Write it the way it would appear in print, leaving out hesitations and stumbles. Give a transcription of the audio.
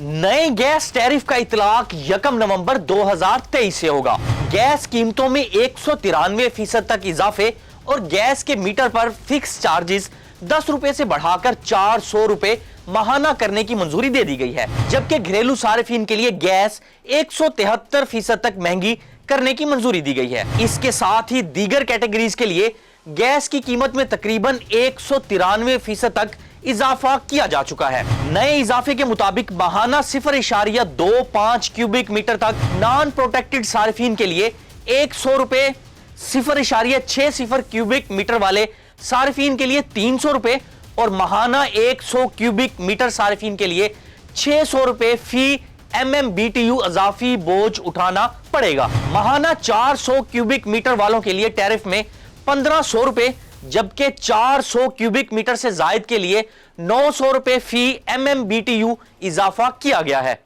नए gas tariff का इतलाक 1 नवंबर 2023 से होगा। गैस कीमतों में 193% तक इजाफे और गैस के मीटर पर फिक्स चार्जेस 10 रुपए से बढ़ाकर 400 रुपए माहाना करने की मंजूरी दे दी गई है, जबकि घरेलू सार्फिन के लिए गैस 173% तक महंगी करने की मंजूरी दी गई है। इसके साथ ही दीगर कैटेगरीज के लिए गैस की कीमत में तकरीबन 193% तक इजाफा किया जा चुका है। नए इजाफे के मुताबिक माहाना 0.25 क्यूबिक मीटर तक नॉन प्रोटेक्टेड सार्फिन के लिए 100 रुपए, 0.60 क्यूबिक मीटर वाले सार्फिन के लिए 300 रुपए और माहाना 100 क्यूबिक मीटर सार्फिन के लिए 600 रुपए फी MMBTU अजाफी बोझ उठाना पड़ेगा। माहाना 400 क्यूबिक मीटर वालों के लिए टैरिफ में 1500 रुपए, जबकि 400 क्यूबिक मीटर से जायद के लिए 900 रुपए फी MMBTU इजाफा किया गया है।